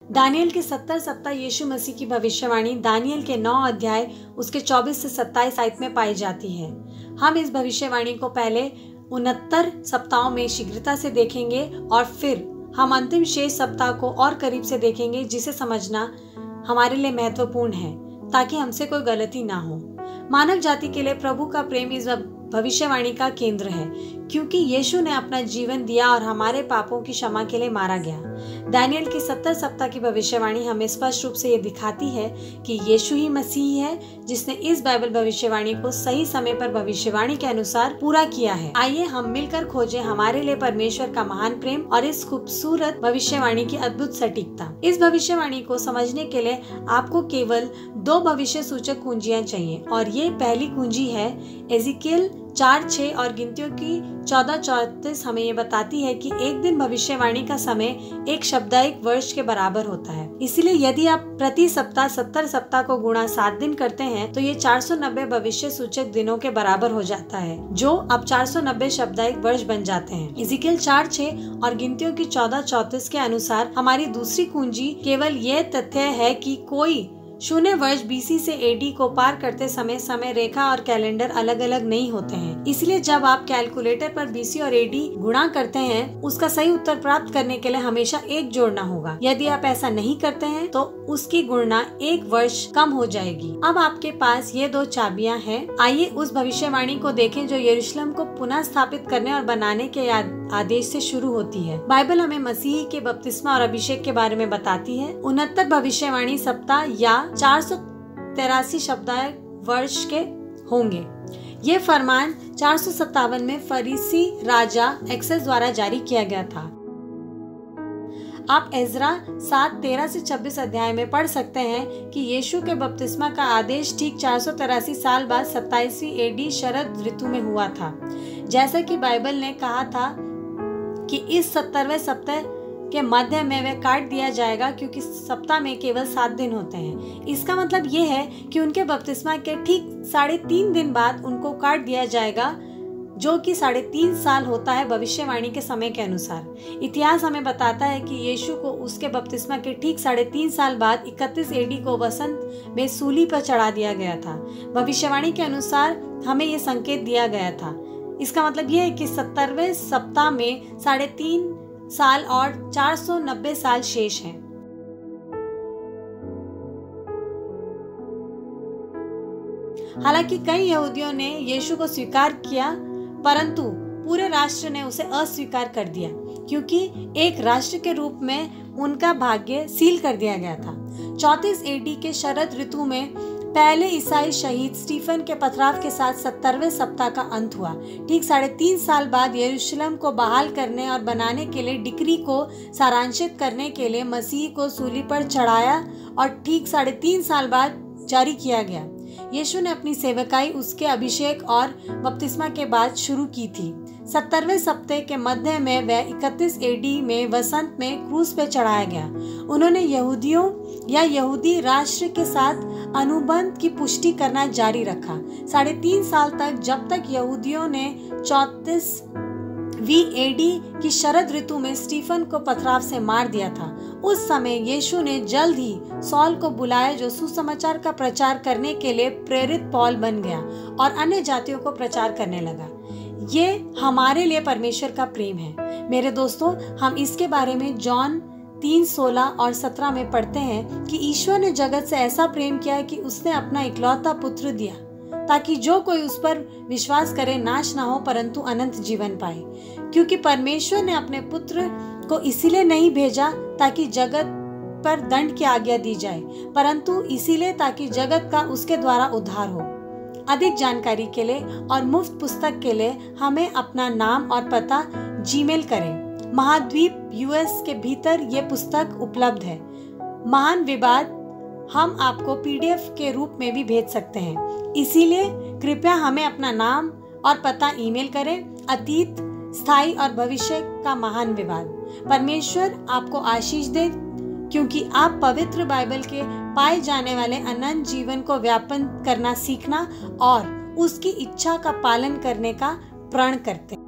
Daniel के 70 सप्ताह यीशु मसीह की भविष्यवाणी दानियल के 9 अध्याय उसके 24 से 27 आयत में पाई जाती है। हम इस भविष्यवाणी को पहले 69 सप्ताहों में शीघ्रता से देखेंगे और फिर हम अंतिम शेष सप्ताह को और करीब से देखेंगे, जिसे समझना हमारे लिए महत्वपूर्ण है ताकि हमसे कोई गलती ना हो। मानव जाति के लिए प्रभु का प्रेम इस भविष्यवाणी का केंद्र है, क्योंकि यीशु ने अपना जीवन दिया और हमारे पापों की क्षमा के लिए मारा गया। दानियल की 70 सप्ताह की भविष्यवाणी हमें स्पष्ट रूप से ये दिखाती है कि यीशु ही मसीह है जिसने इस बाइबल भविष्यवाणी को सही समय पर भविष्यवाणी के अनुसार पूरा किया है। आइए हम मिलकर खोजें हमारे लिए परमेश्वर का महान प्रेम और इस खूबसूरत भविष्यवाणी की अद्भुत सटीकता। इस भविष्यवाणी को समझने के लिए आपको केवल 2 भविष्य सूचक कुंजियां चाहिए, और ये पहली कुंजी है एजिकियल 4:6 और गिनतियों की 14:34 हमें ये बताती है कि एक दिन भविष्यवाणी का समय एक साप्ताहिक वर्ष के बराबर होता है। इसलिए यदि आप प्रति सप्ताह 70 सप्ताह को गुणा 7 दिन करते हैं तो ये 490 भविष्य सूचक दिनों के बराबर हो जाता है, जो अब 490 साप्ताहिक वर्ष बन जाते हैं। एजिकियल 4:6 और गिनतियों की 14:34 के अनुसार हमारी दूसरी कुंजी केवल ये तथ्य है कि कोई 0 वर्ष BC से AD को पार करते समय रेखा और कैलेंडर अलग अलग नहीं होते हैं। इसलिए जब आप कैलकुलेटर पर BC और AD गुणा करते हैं, उसका सही उत्तर प्राप्त करने के लिए हमेशा 1 जोड़ना होगा। यदि आप ऐसा नहीं करते हैं तो उसकी गणना 1 वर्ष कम हो जाएगी। अब आपके पास ये 2 चाबियां हैं। आइए उस भविष्यवाणी को देखें जो यरूशलेम को पुनः स्थापित करने और बनाने के आदेश से शुरू होती है। बाइबल हमें मसीह के बपतिस्मा और अभिषेक के बारे में बताती है। 69 भविष्यवाणी सप्ताह या 483 साप्ताहिक वर्ष के होंगे। ये फरमान 457 में फरीसी राजा एक्सेस द्वारा जारी किया गया था। आप एजरा 7:13 से 26 अध्याय में पढ़ सकते हैं कि यीशु के बपतिस्मा का आदेश ठीक 483 साल बाद 27वीं AD शरद ऋतु में हुआ था। जैसा कि बाइबल ने कहा था कि इस 70वें सप्ताह के मध्य में वह काट दिया जाएगा, क्योंकि सप्ताह में केवल 7 दिन होते हैं। इसका मतलब ये है कि उनके बपतिस्मा के ठीक 3.5 दिन बाद उनको काट दिया जाएगा, जो कि 3.5 साल होता है भविष्यवाणी के समय के अनुसार। इतिहास हमें बताता है कि यीशु को उसके बपतिस्मा के ठीक 3.5 साल बाद 31 AD को वसंत में सूली पर चढ़ा दिया गया था। भविष्यवाणी के अनुसार हमें ये संकेत दिया गया था। इसका मतलब ये है कि 70वें सप्ताह में 3.5 साल और 490 साल शेष हैं। हालांकि कई यहूदियों ने यीशु को स्वीकार किया, परंतु पूरे राष्ट्र ने उसे अस्वीकार कर दिया, क्योंकि एक राष्ट्र के रूप में उनका भाग्य सील कर दिया गया था। 34 AD के शरद ऋतु में पहले ईसाई शहीद स्टीफन के पथराव के साथ 70वें सप्ताह का अंत हुआ। ठीक 3.5 साल बाद यरूशलेम को बहाल करने और बनाने के लिए डिक्री को सारांशित करने के लिए मसीह को सूली पर चढ़ाया और ठीक 3.5 साल बाद जारी किया गया। यीशु ने अपनी सेवकाई उसके अभिषेक और बपतिस्मा के बाद शुरू की थी। 70वें सप्ताह के मध्य में वह 31 AD में वसंत में क्रूस पे चढ़ाया गया। उन्होंने यहूदियों या यहूदी राष्ट्र के साथ अनुबंध की पुष्टि करना जारी रखा 3.5 साल तक, जब तक यहूदियों ने 34वीं AD की शरद ऋतु में स्टीफन को पथराव से मार दिया था। उस समय यीशु ने जल्द ही सॉल को बुलाया, जो सुसमाचार का प्रचार करने के लिए प्रेरित पौल बन गया और अन्य जातियों को प्रचार करने लगा। ये हमारे लिए परमेश्वर का प्रेम है। मेरे दोस्तों, हम इसके बारे में जॉन 3:16 और 17 में पढ़ते हैं कि ईश्वर ने जगत से ऐसा प्रेम किया कि उसने अपना इकलौता पुत्र दिया, ताकि जो कोई उस पर विश्वास करे नाश ना हो परंतु अनंत जीवन पाए। क्योंकि परमेश्वर ने अपने पुत्र को इसीलिए नहीं भेजा ताकि जगत पर दंड की आज्ञा दी जाए, परंतु इसीलिए ताकि जगत का उसके द्वारा उद्धार हो। अधिक जानकारी के लिए और मुफ्त पुस्तक के लिए हमें अपना नाम और पता जीमेल करें। महाद्वीप US के भीतर ये पुस्तक उपलब्ध है। महान विवाद हम आपको PDF के रूप में भी भेज सकते हैं। इसीलिए कृपया हमें अपना नाम और पता ईमेल करें। अतीत, स्थायी और भविष्य का महान विवाद। परमेश्वर आपको आशीष दे, क्योंकि आप पवित्र बाइबल के पाए जाने वाले अनंत जीवन को व्यापन करना सीखना और उसकी इच्छा का पालन करने का प्रण करते हैं।